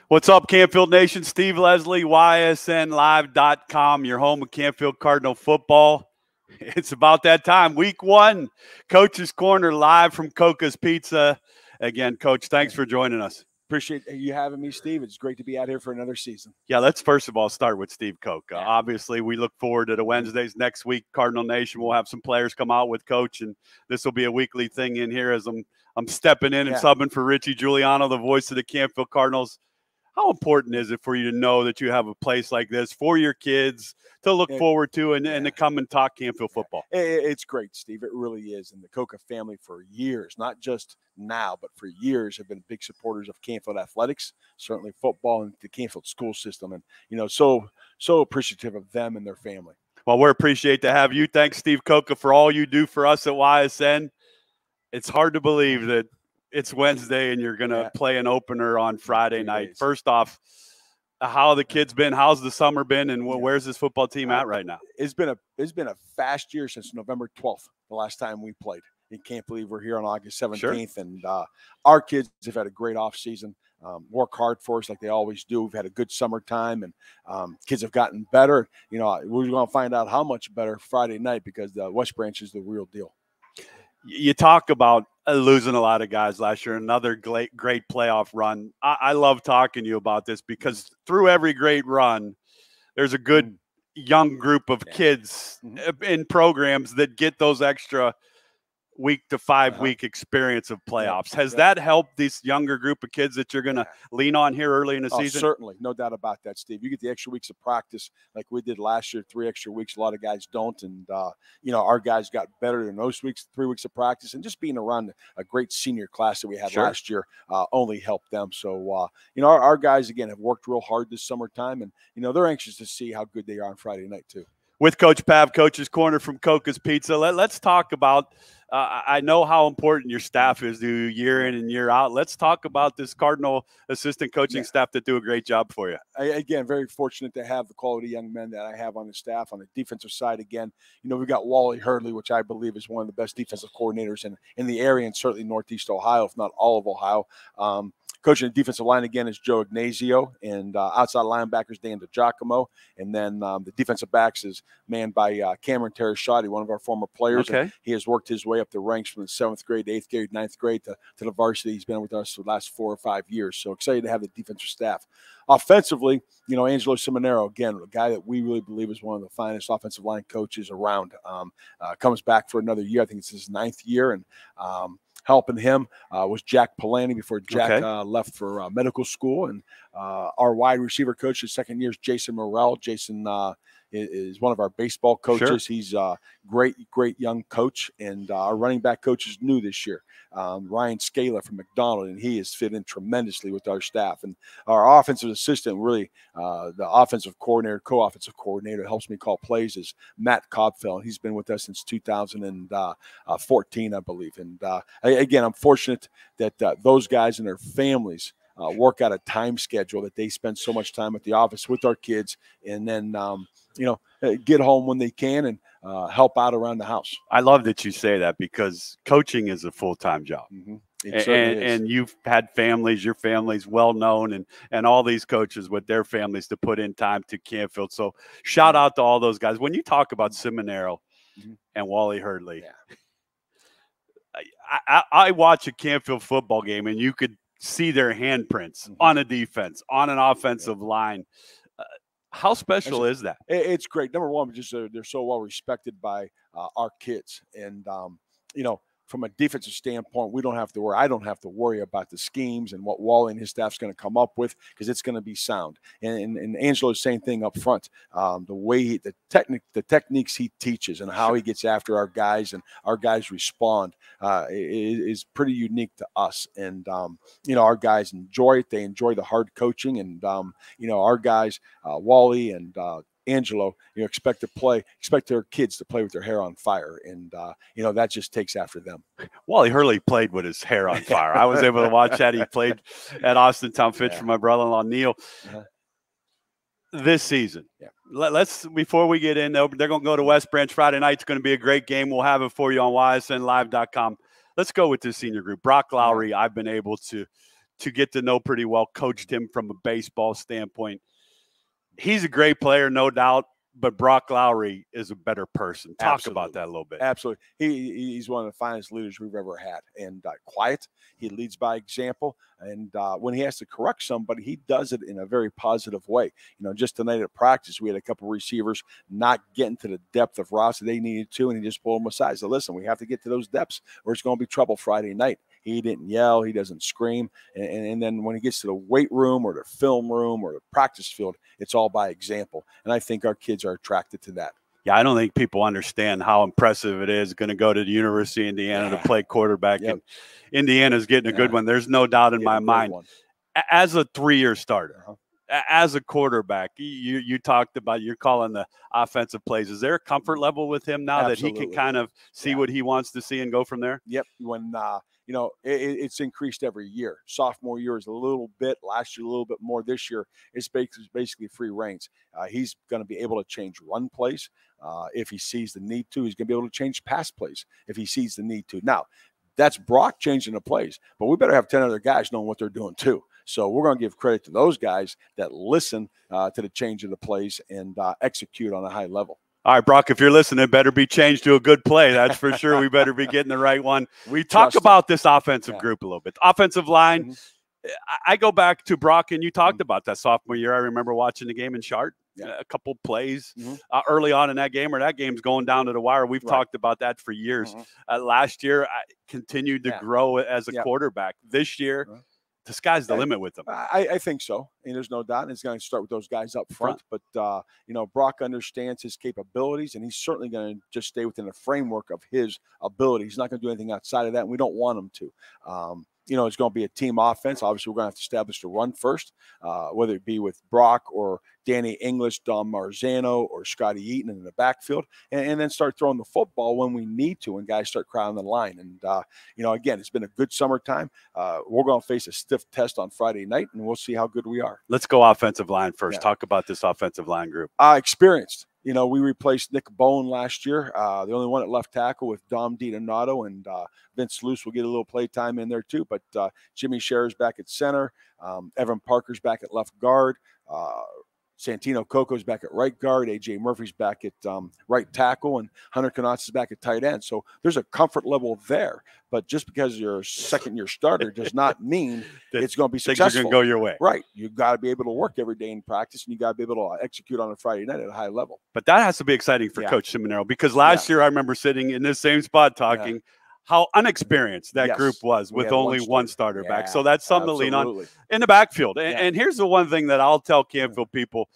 What's up, Canfield Nation? Steve Leslie, YSNLive.com, your home of Canfield Cardinal football. It's about that time. Week 1, Coach's Corner, live from Cocca's Pizza. Again, Coach, thanks for joining us. Appreciate you having me, Steve. It's great to be out here for another season. Yeah, let's first of all start with Steve Cocca. Yeah. Obviously, we look forward to the Wednesdays next week. Cardinal Nation will have some players come out with Coach, and this will be a weekly thing in here as I'm stepping in and subbing for Richie Giuliano, the voice of the Canfield Cardinals. How important is it for you to know that you have a place like this for your kids to look forward to and to come and talk Canfield football? It's great, Steve. It really is. And the Cocca family for years, not just now, but for years have been big supporters of Canfield athletics, certainly football and the Canfield school system. And, so appreciative of them and their family. Well, we appreciate to have you. Thanks, Steve Cocca, for all you do for us at YSN. It's hard to believe that it's Wednesday and you're going to play an opener on Friday night. First off, how the kids been? How's the summer been? And where's this football team at right now? It's been a fast year since November 12th, the last time we played. You can't believe we're here on August 17th. Sure. And our kids have had a great offseason, work hard for us like they always do. We've had a good summertime, and kids have gotten better. We're going to find out how much better Friday night because the West Branch is the real deal. You talk about losing a lot of guys last year, another great playoff run. I love talking to you about this because through every great run, there's a good young group of kids in programs that get those extra week to 5 week experience of playoffs. Has that helped this younger group of kids that you're going to lean on here early in the season? Certainly. No doubt about that, Steve. You get the extra weeks of practice like we did last year, 3 extra weeks. A lot of guys don't. And, our guys got better in those weeks, 3 weeks of practice. And just being around a great senior class that we had last year only helped them. So, our guys, again, have worked real hard this summertime. And, they're anxious to see how good they are on Friday night, too. With Coach Pav, Coach's Corner from Cocca's Pizza. Let's talk about I know how important your staff is to year in and year out. Let's talk about this Cardinal assistant coaching staff that do a great job for you. Again, very fortunate to have the quality young men that I have on the staff. On the defensive side, again, we've got Wally Hurdley, which I believe is one of the best defensive coordinators in the area and certainly Northeast Ohio, if not all of Ohio. Coaching the defensive line again is Joe Ignazio, and outside linebackers Dan DiGiacomo, and then the defensive backs is manned by Cameron Terrashotti, one of our former players. Okay. And he has worked his way up the ranks from the 7th grade, 8th grade, 9th grade to the varsity. He's been with us for the last 4 or 5 years. So excited to have the defensive staff. Offensively, Angelo Seminaro, again, a guy that we really believe is one of the finest offensive line coaches around. Comes back for another year. I think it's his 9th year, and helping him was Jack Palani before Jack left for medical school. And our wide receiver coach, his 2nd year, is Jason Morrell. Jason is one of our baseball coaches. Sure. He's a great young coach. And our running back coach is new this year, Ryan Scala from McDonald, and he has fit in tremendously with our staff. And our offensive assistant, really the offensive coordinator, co-offensive coordinator, helps me call plays, is Matt Cobfell. He's been with us since 2014, I believe. And again, I'm fortunate that those guys and their families work out a time schedule that they spend so much time at the office with our kids, and then get home when they can and help out around the house. I love that you say that because coaching is a full-time job. Mm-hmm. And you've had families, your family's well known, and all these coaches with their families to put in time to Canfield. So shout out to all those guys. When you talk about Seminaro and Wally Hurdley, I watch a Canfield football game and you could see their handprints on a defense, on an offensive line. How special is that? It's great. Number one, just they're so well respected by our kids. And, from a defensive standpoint, we don't have to worry. I don't have to worry about the schemes and what Wally and his staff's going to come up with because it's going to be sound. And Angelo's same thing up front. The way the techniques he teaches and how he gets after our guys and our guys respond is pretty unique to us. And our guys enjoy it. They enjoy the hard coaching. And our guys, Wally and Angelo, expect their kids to play with their hair on fire, and that just takes after them. Wally Hurley played with his hair on fire. I was able to watch that. He played at Austin Town Fitch for my brother-in-law Neil. This season, let's before we get in, they're going to go to West Branch Friday night. It's going to be a great game. We'll have it for you on YSNLive.com. Let's go with this senior group. Broc Lowry, I've been able to to get to know pretty well, coached him from a baseball standpoint. He's a great player, no doubt, but Broc Lowry is a better person. Talk about that a little bit. Absolutely. He's one of the finest leaders we've ever had. And quiet. He leads by example. And when he has to correct somebody, he does it in a very positive way. Just tonight at practice, we had a couple of receivers not getting to the depth of routes that they needed to, and he just pulled them aside. So, listen, we have to get to those depths or it's going to be trouble Friday night. He didn't yell. He doesn't scream. And then when he gets to the weight room or the film room or the practice field, it's all by example. And I think our kids are attracted to that. Yeah, I don't think people understand how impressive it is going to go to the University of Indiana to play quarterback. Yep. And Indiana's getting a good one. There's no doubt in my mind. As a 3-year starter, as a quarterback, you talked about, you're calling the offensive plays. Is there a comfort level with him now that he can kind of see what he wants to see and go from there? Yep. When it's increased every year. Sophomore year is a little bit, last year a little bit more. This year it's basically free reins. He's going to be able to change run plays if he sees the need to. He's going to be able to change pass plays if he sees the need to. Now, that's Broc changing the plays, but we better have 10 other guys knowing what they're doing too. So we're going to give credit to those guys that listen to the change of the plays and execute on a high level. All right, Broc, if you're listening, it better be changed to a good play. That's for sure. We better be getting the right one. We talk about this offensive group a little bit. Offensive line, I go back to Broc, and you talked about that sophomore year. I remember watching the game in Chardon, a couple plays early on in that game, or that game's going down to the wire. We've talked about that for years. Last year, I continued to grow as a quarterback. This year, the sky's the limit with them. I think so. And there's no doubt. And it's going to start with those guys up front. But, Broc understands his capabilities, and he's certainly going to just stay within the framework of his ability. He's not going to do anything outside of that, and we don't want him to. It's going to be a team offense. Obviously, we're going to have to establish the run first, whether it be with Broc or Danny English, Dom Marzano, or Scotty Eaton in the backfield, and then start throwing the football when we need to and guys start crowding the line. And, again, it's been a good summertime. We're going to face a stiff test on Friday night, and we'll see how good we are. Let's go offensive line first. Talk about this offensive line group. Experienced. We replaced Nick Bone last year, the only one at left tackle with Dom DiDonato, and Vince Luce will get a little play time in there too. But Jimmy Scherer's back at center. Evan Parker's back at left guard. Santino Coco's back at right guard. A.J. Murphy's back at right tackle. And Hunter Knotts is back at tight end. So there's a comfort level there. But just because you're a second-year starter does not mean it's going to be successful. Things are going to go your way. Right. You've got to be able to work every day in practice, and you got to be able to execute on a Friday night at a high level. But that has to be exciting for Coach Seminaro, because last year I remember sitting in this same spot talking how unexperienced that group was with only one starter back. So that's something to lean on in the backfield. And here's the one thing that I'll tell Canfield people.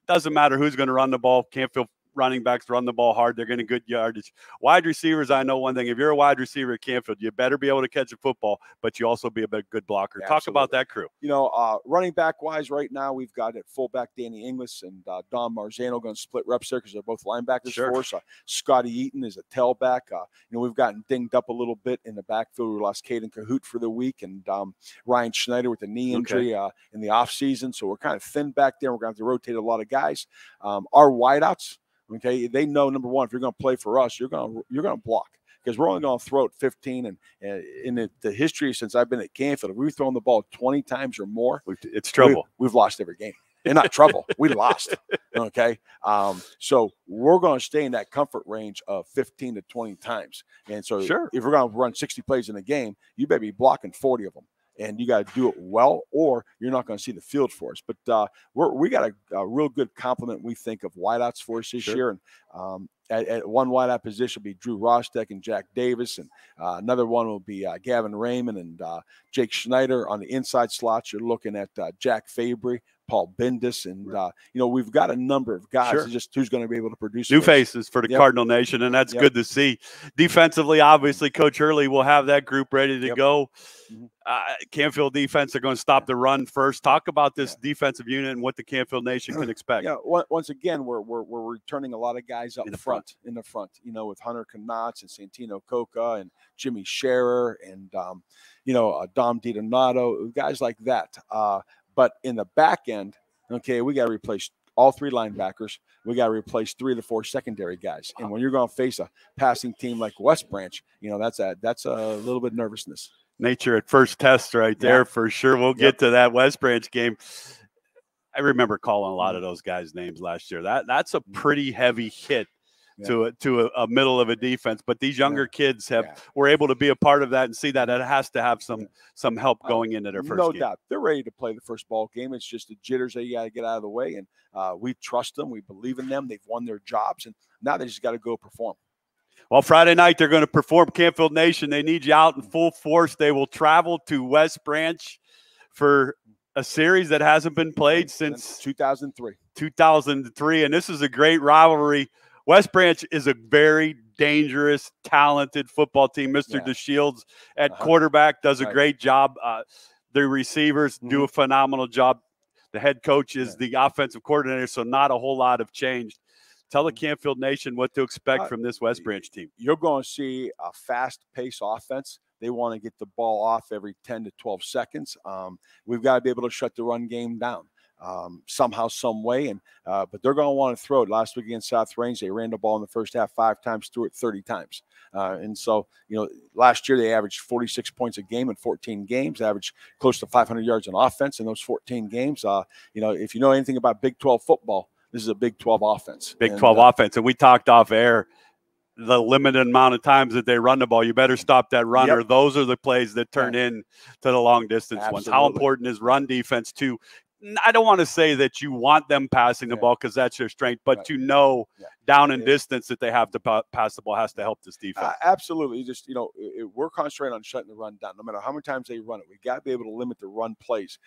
Doesn't matter who's going to run the ball. Canfield running backs run the ball hard. They're going to good yardage. Wide receivers, I know one thing. If you're a wide receiver at Canfield, you better be able to catch a football, but you also be a good blocker. Yeah, Talk about that crew. Running back-wise right now, we've got at fullback Danny Inglis and Dom Marzano going to split reps there because they're both linebackers for us. Scotty Eaton is a tailback. We've gotten dinged up a little bit in the backfield. We lost Caden Cahoot for the week, and Ryan Schneider with a knee injury in the offseason. So we're kind of thin back there. We're going to have to rotate a lot of guys. Our wideouts, okay, they know, number one, if you're going to play for us, you're going to block, because we're only going to throw it 15. And in the history since I've been at Canfield, if we've thrown the ball 20 times or more, it's trouble. We've lost every game. And not trouble. We lost. Okay. So we're going to stay in that comfort range of 15 to 20 times. And so if we're going to run 60 plays in a game, you better be blocking 40 of them. And you got to do it well, or you're not going to see the field for us. But we got a real good complement, we think, of wideouts for us this year. And at one wideout position will be Drew Rostek and Jack Davis, and another one will be Gavin Raymond and Jake Schneider. On the inside slots, you're looking at Jack Fabry, Paul Bendis, and we've got a number of guys. Just who's going to be able to produce new faces for the Cardinal Nation, and that's good to see. Defensively, obviously, Coach Hurley will have that group ready to go. Canfield defense are going to stop the run first. Talk about this defensive unit and what the Canfield Nation can expect. Once again, we're returning a lot of guys up in the front. With Hunter Knotts and Santino Cocca and Jimmy Scherer and Dom DiDonato, guys like that. But in the back end, we got to replace all three linebackers. We got to replace 3 to 4 secondary guys. And when you're going to face a passing team like West Branch, that's a little bit of nervousness. Nature at first test right there, Yeah. for sure. We'll get to that West Branch game. I remember calling a lot of those guys' names last year. That's a pretty heavy hit to a middle of a defense. But these younger kids were able to be a part of that and see that it has to have some help going into their first game. No doubt. They're ready to play the first ball game. It's just the jitters that you got to get out of the way. And we trust them. We believe in them. They've won their jobs. And now they just got to go perform. Well, Friday night, they're going to perform. Canfield Nation, they need you out in full force. They will travel to West Branch for a series that hasn't been played since 2003. 2003, and this is a great rivalry. West Branch is a very dangerous, talented football team. Mr. DeShields at quarterback does a great job. The receivers do a phenomenal job. The head coach is the offensive coordinator, so not a whole lot have changed. Tell the Canfield Nation what to expect from this West Branch team. You're going to see a fast-paced offense. They want to get the ball off every 10 to 12 seconds. We've got to be able to shut the run game down somehow, some way. And but they're going to want to throw it. Last week against South Range, they ran the ball in the first half 5 times, threw it 30 times. And so, last year they averaged 46 points a game in 14 games, averaged close to 500 yards on offense in those 14 games. If you know anything about Big 12 football, this is a Big 12 offense. Big 12 offense. And we talked off air, the limited amount of times that they run the ball, you better stop that run, or those are the plays that turn in to the long distance ones. How important is run defense to, I don't want to say that you want them passing the ball because that's your strength, but to know down in distance that they have to pass the ball has to help this defense. Absolutely. Just, we're concentrating on shutting the run down. No matter how many times they run it, we got to be able to limit the run plays,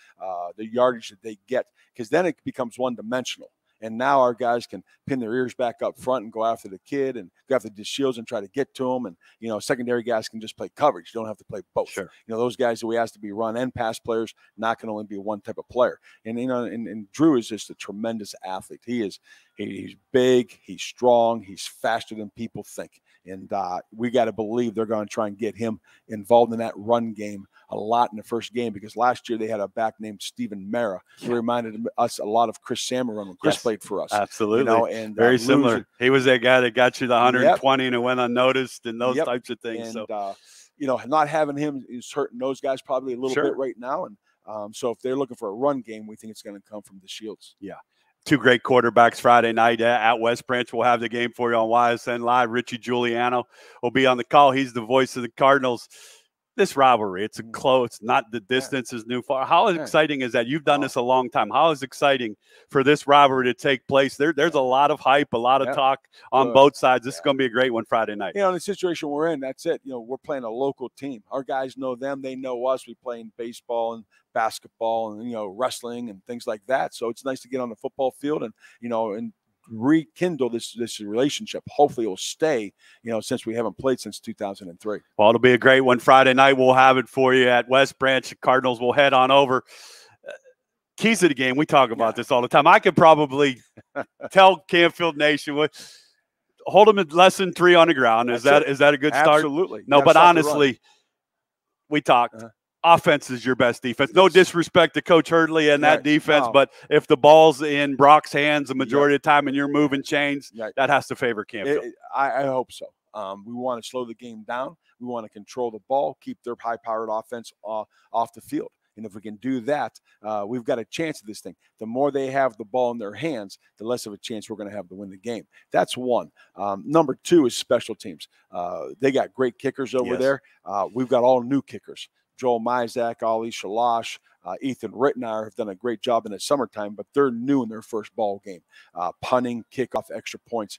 the yardage that they get, because then it becomes one-dimensional. And now our guys can pin their ears back up front and go after the kid and go after the shields and try to get to them. And, secondary guys can just play coverage. You don't have to play both. Sure. Those guys that we ask to be run and pass players, not can only be one type of player. And, and Drew is just a tremendous athlete. He's big, he's strong, he's faster than people think. And we got to believe they're going to try and get him involved in that run game a lot in the first game, because last year they had a back named Stephen Mara who reminded us a lot of Chris Sammer when Chris played for us. Absolutely. And very similar. He was that guy that got you the 120 and it went unnoticed and those types of things. And, not having him is hurting those guys probably a little bit right now. And so if they're looking for a run game, we think it's going to come from the Shields. Yeah. 2 great quarterbacks Friday night at West Branch. We'll have the game for you on YSN Live. Richie Giuliano will be on the call. He's the voice of the Cardinals. This rivalry, it's a close, not the distance is new far. How exciting is that? You've done this a long time. How is exciting for this rivalry to take place? There's a lot of hype, a lot of talk on both sides. This is going to be a great one Friday night. In the situation we're in, that's it. We're playing a local team. Our guys know them. They know us. We play in baseball and basketball and, wrestling and things like that. So it's nice to get on the football field and, and rekindle this relationship. Hopefully it will stay, since we haven't played since 2003. Well, it'll be a great one Friday night. We'll have it for you at West Branch. The Cardinals will head on over. Keys of the game. We talk about this all the time. I could probably tell Canfield Nation hold them at less than 3 on the ground. Is that a good start? Absolutely. No, but honestly, we talked. Offense is your best defense. No disrespect to Coach Hurdley and that defense, but if the ball's in Brock's hands the majority of the time and you're moving chains, that has to favor Canfield. I hope so. We want to slow the game down. We want to control the ball, keep their high-powered offense off the field. And if we can do that, we've got a chance at this thing. The more they have the ball in their hands, the less of a chance we're going to have to win the game. That's one. Number 2 is special teams. They got great kickers over there. We've got all new kickers. Joel Mizak, Ali Shalash, Ethan Rittenauer have done a great job in the summertime, but they're new in their first ball game. Punting, kickoff, extra points.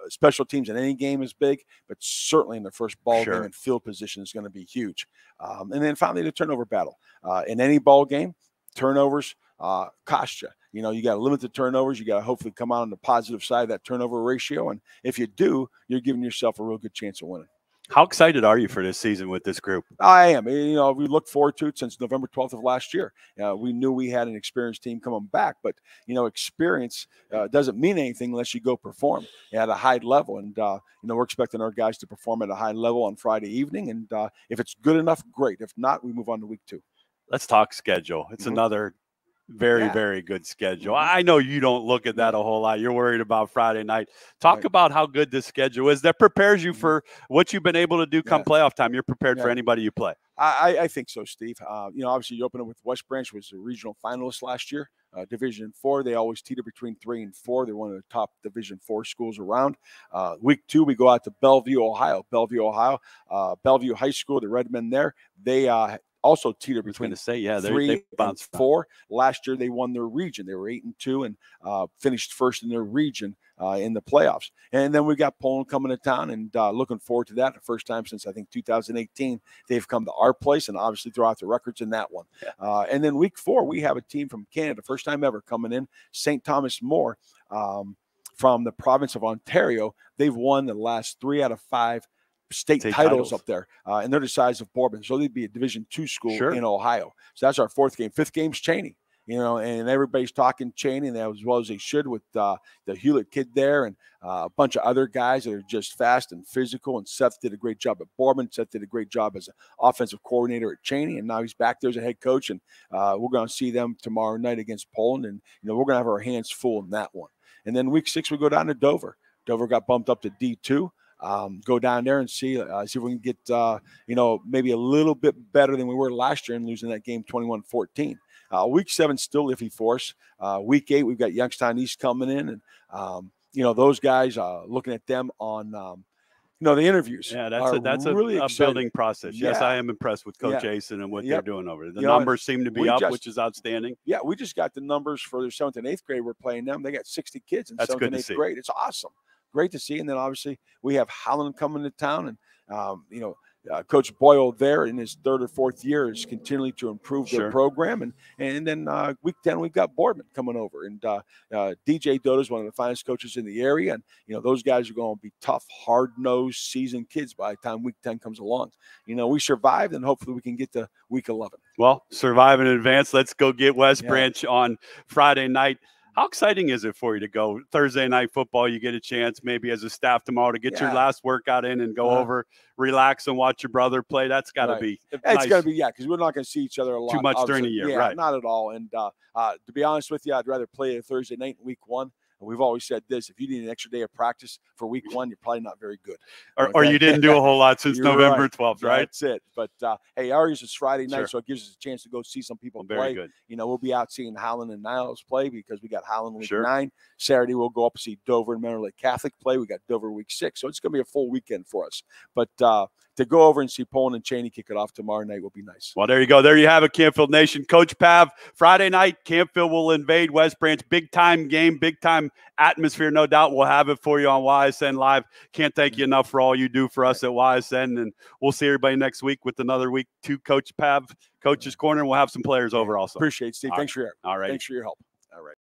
Special teams in any game is big, but certainly in the first ball game and field position is going to be huge. And then finally, the turnover battle. In any ball game, turnovers cost you. You got to limit the turnovers. You got to hopefully come out on the positive side of that turnover ratio. And if you do, you're giving yourself a real good chance of winning. How excited are you for this season with this group? I am. We looked forward to it since November 12th of last year. We knew we had an experienced team coming back, but, experience doesn't mean anything unless you go perform at a high level. And, we're expecting our guys to perform at a high level on Friday evening. And if it's good enough, great. If not, we move on to week 2. Let's talk schedule. It's another very, very good schedule. I know you don't look at that a whole lot. You're worried about Friday night. Talk about how good this schedule is that prepares you for what you've been able to do come playoff time. You're prepared for anybody you play. I think so, Steve. Obviously you opened up with West Branch, was a regional finalist last year. Division 4, they always teeter between 3 and 4. They're one of the top Division 4 schools around. Week 2, we go out to Bellevue, Ohio. Bellevue High School, the Redmen there, they also teeter between 3 and 4. Last year, they won their region. They were 8-2 and finished first in their region in the playoffs. And then we got Poland coming to town, and looking forward to that. The first time since, I think, 2018, they've come to our place and obviously throw out the records in that one. Yeah. And then week 4, we have a team from Canada, first time ever coming in, St. Thomas More from the province of Ontario. They've won the last 3 out of 5 state titles up there, and they're the size of Bourbon. So they'd be a Division 2 school in Ohio. So that's our 4th game. 5th game's Cheney. And everybody's talking Cheney, and as well as they should, with the Hewlett kid there and a bunch of other guys that are just fast and physical. And Seth did a great job at Bourbon. Seth did a great job as an offensive coordinator at Cheney, and now he's back there as a head coach. And we're going to see them tomorrow night against Poland, and we're going to have our hands full in that one. And then week 6, we go down to Dover. Dover got bumped up to D2. Go down there and see if we can get, maybe a little bit better than we were last year and losing that game 21-14. Week 7, still iffy for us. Week 8, we've got Youngstown East coming in, and, those guys, looking at them on, the interviews. Yeah, that's really a building process. Yeah. Yes, I am impressed with Coach Asen and what they're doing over there. The numbers seem to be up, which is outstanding. Yeah, we just got the numbers for their 7th and 8th grade. We're playing them. They got 60 kids in 7th and 8th grade. It's awesome. Great to see. And then obviously we have Holland coming to town, and Coach Boyle there in his 3rd or 4th year is continually to improve their program. And then week 10, we've got Boardman coming over, and DJ Dodo is one of the finest coaches in the area. And, those guys are going to be tough, hard-nosed, seasoned kids by the time week 10 comes along. We survived, and hopefully we can get to week 11. Well, survive in advance. Let's go get West Branch on Friday night. How exciting is it for you to go Thursday night football? You get a chance maybe as a staff tomorrow to get your last workout in and go over, relax, and watch your brother play. That's got to be nice. It's got to be, because we're not going to see each other a lot. Too much during the year, right? Not at all. And to be honest with you, I'd rather play a Thursday night in week 1. We've always said this: if you need an extra day of practice for week 1, you're probably not very good. Or you didn't do a whole lot since November 12th, right? That's it. But, hey, ours is Friday night, so it gives us a chance to go see some people play. Very good. We'll be out seeing Howland and Niles play because we got Howland week 9. Saturday, we'll go up and see Dover and Mentor Lake Catholic play. We got Dover week 6. So it's going to be a full weekend for us. But to go over and see Poland and Cheney kick it off tomorrow night will be nice. Well, there you go. There you have it, Canfield Nation. Coach Pav, Friday night, Canfield will invade West Branch. Big-time game, big-time atmosphere, no doubt. We'll have it for you on YSN Live. Can't thank you enough for all you do for us at YSN, and we'll see everybody next week with another week 2 Coach Pav, Coach's Corner, and we'll have some players over also. Appreciate it, Steve. Thanks for your help. All right. Thanks for your help. All right.